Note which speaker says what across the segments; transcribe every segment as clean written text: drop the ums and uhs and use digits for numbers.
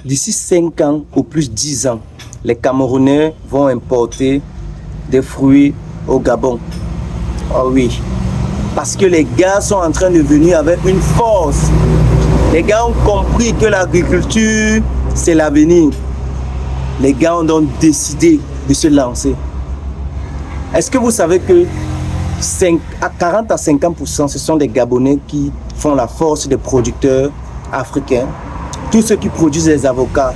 Speaker 1: d'ici 5 ans ou plus 10 ans, les Camerounais vont importer des fruits au Gabon. Oh oui, parce que les gars sont en train de venir avec une force. Les gars ont compris que l'agriculture, c'est l'avenir. Les gars ont donc décidé de se lancer. Est-ce que vous savez que 40 à 50%, ce sont des Gabonais qui font la force des producteurs africains? Tous ceux qui produisent les avocats,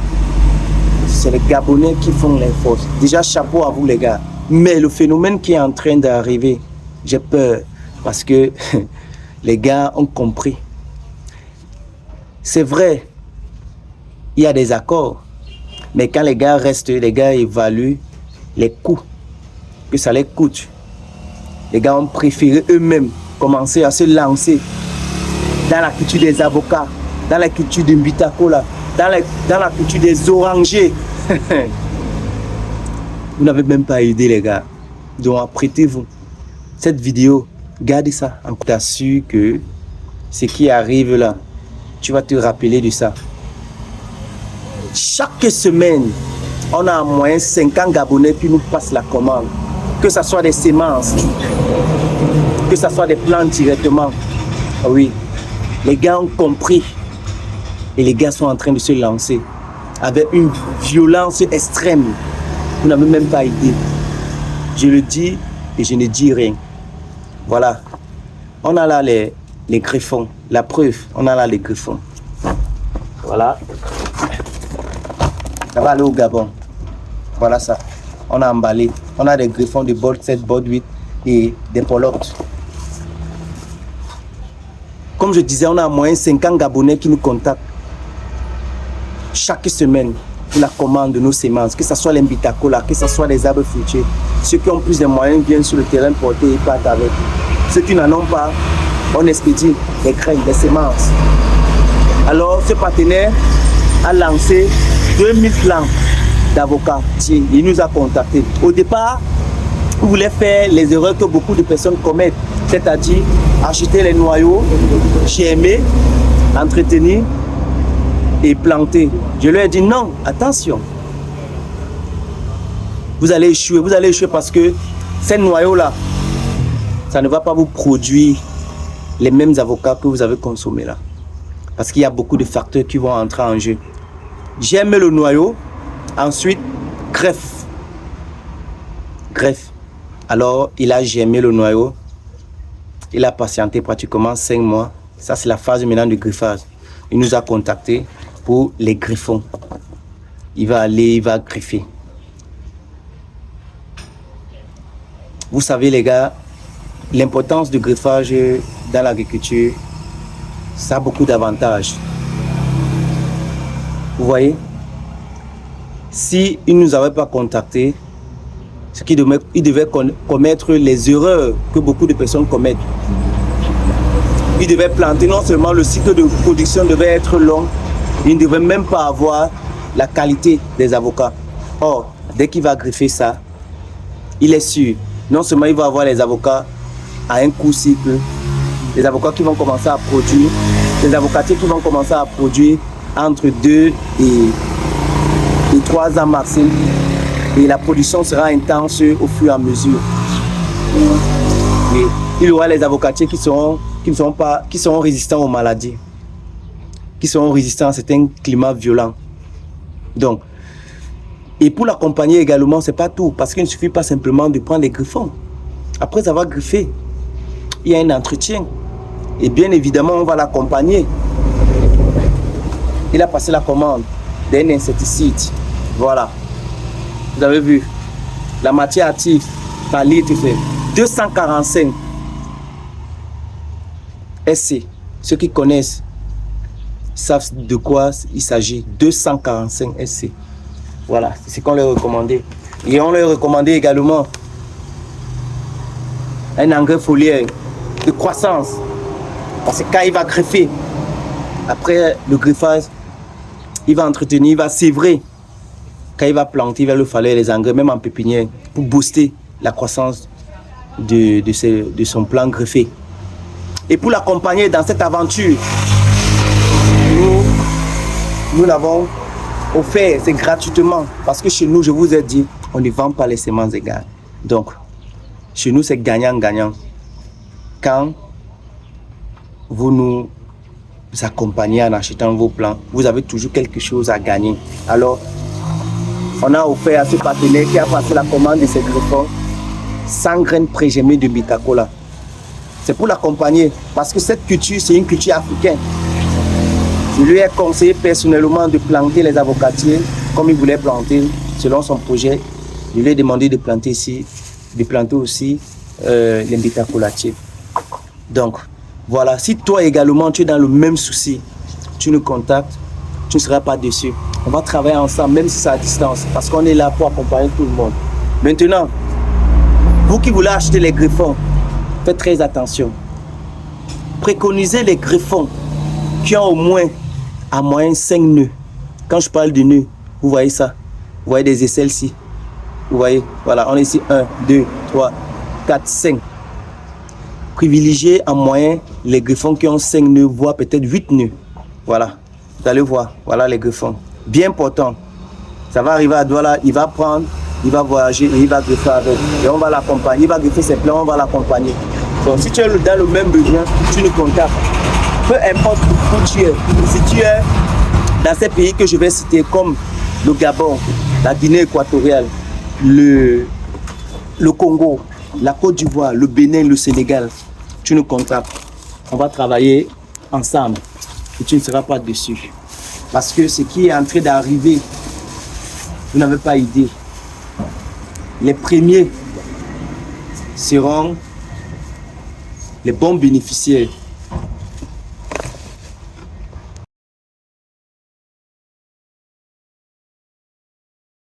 Speaker 1: c'est les Gabonais qui font les forces. Déjà, chapeau à vous les gars. Mais le phénomène qui est en train d'arriver, j'ai peur parce que les gars ont compris. C'est vrai, il y a des accords, mais quand les gars restent, les gars évaluent les coûts que ça les coûte. Les gars ont préféré eux-mêmes commencer à se lancer dans la culture des avocats, dans la culture du mbitakola, dans la culture des orangers. Vous n'avez même pas idée les gars. Donc apprêtez-vous. Cette vidéo, gardez ça. On t'assure que ce qui arrive là, tu vas te rappeler de ça. Chaque semaine, on a en moyenne 50 Gabonais qui nous passent la commande. Que ce soit des semences, que ce soit des plantes directement. Oui, les gars ont compris. Et les gars sont en train de se lancer avec une violence extrême. Vous n'avez même pas idée. Je le dis et je ne dis rien. Voilà. On a là les griffons. La preuve, on a là les griffons. Voilà. Ça va aller au Gabon. Voilà ça. On a emballé. On a des griffons de bord 7, bord 8 et des polotes. Comme je disais, on a en moyenne 50 Gabonais qui nous contactent chaque semaine pour la commande de nos semences, que ce soit les mbitakola, que ce soit les arbres fruitiers. Ceux qui ont plus de moyens viennent sur le terrain porter et partent avec. Ceux qui n'en ont pas, on expédie les graines, les semences. Alors, ce partenaire a lancé 2000 plants d'avocats. Il nous a contactés. Au départ, il voulait faire les erreurs que beaucoup de personnes commettent, c'est-à-dire acheter les noyaux, germer, entretenir et planter. Je lui ai dit non, attention. Vous allez échouer parce que ces noyaux-là, ça ne va pas vous produire les mêmes avocats que vous avez consommés là. Parce qu'il y a beaucoup de facteurs qui vont entrer en jeu. J'aime le noyau, ensuite greffe. Alors, il a germé le noyau. Il a patienté pratiquement 5 mois. Ça, c'est la phase maintenant du griffage. Il nous a contactés pour les griffons. Il va aller, il va griffer. Vous savez, les gars, l'importance du griffage dans l'agriculture, ça a beaucoup d'avantages. Vous voyez, s'il ne nous avait pas contactés, il devait commettre les erreurs que beaucoup de personnes commettent. Il devait planter, non seulement le cycle de production devait être long, il ne devait même pas avoir la qualité des avocats. Or, dès qu'il va greffer ça, il est sûr, non seulement il va avoir les avocats à un court cycle, les avocats qui vont commencer à produire, les avocatiers qui vont commencer à produire entre 2 et 3 ans maximum. Et la production sera intense au fur et à mesure. Et il y aura les avocatiers qui seront résistants aux maladies, qui seront résistants à certains climats violents. Donc, et pour l'accompagner également, c'est pas tout, parce qu'il ne suffit pas simplement de prendre les griffons. Après avoir griffé, il y a un entretien. Et bien évidemment, on va l'accompagner. Il a passé la commande d'un insecticide. Voilà. Vous avez vu, la matière active par litre fait 245 SC. Ceux qui connaissent savent de quoi il s'agit. 245 SC. Voilà, c'est ce qu'on leur recommandait. Et on leur recommandait également un engrais foliaire de croissance. Parce que quand il va greffer, après le greffage, il va entretenir, il va sévrer. Quand il va planter, il va lui falloir les engrais, même en pépinière, pour booster la croissance de son plant greffé. Et pour l'accompagner dans cette aventure, nous l'avons offert, c'est gratuitement. Parce que chez nous, je vous ai dit, on ne vend pas les semences égales. Donc, chez nous, c'est gagnant-gagnant. Quand vous nous accompagnez en achetant vos plants, vous avez toujours quelque chose à gagner. Alors, on a offert à ce partenaire qui a passé la commande de ces greffons 100 graines pré-germées de Bitacola. C'est pour l'accompagner, parce que cette culture, c'est une culture africaine. Je lui ai conseillé personnellement de planter les avocatiers comme il voulait planter selon son projet. Je lui ai demandé de planter ici, de planter aussi les bitacolatiers. Donc, voilà, si toi également tu es dans le même souci, tu nous contactes, tu ne seras pas déçu. On va travailler ensemble, même si c'est à distance, parce qu'on est là pour accompagner tout le monde. Maintenant, vous qui voulez acheter les greffons, faites très attention. Préconisez les greffons qui ont au moins à moyenne 5 nœuds. Quand je parle de nœuds, vous voyez ça. Vous voyez des aisselles ici. Vous voyez, voilà, on est ici 1, 2, 3, 4, 5. Privilégiez en moyenne les greffons qui ont 5 nœuds, voire peut-être 8 nœuds. Voilà, vous allez voir, voilà les greffons. Bien important. Ça va arriver à Douala, il va prendre, il va voyager et il va greffer avec. Et on va l'accompagner, il va greffer ses plans, on va l'accompagner. Donc si tu es dans le même besoin, tu nous contactes. Peu importe où tu es, si tu es dans ces pays que je vais citer comme le Gabon, la Guinée équatoriale, le Congo, la Côte d'Ivoire, le Bénin, le Sénégal, tu nous contactes. On va travailler ensemble et tu ne seras pas déçu. Parce que ce qui est en train d'arriver, vous n'avez pas idée. Les premiers seront les bons bénéficiaires.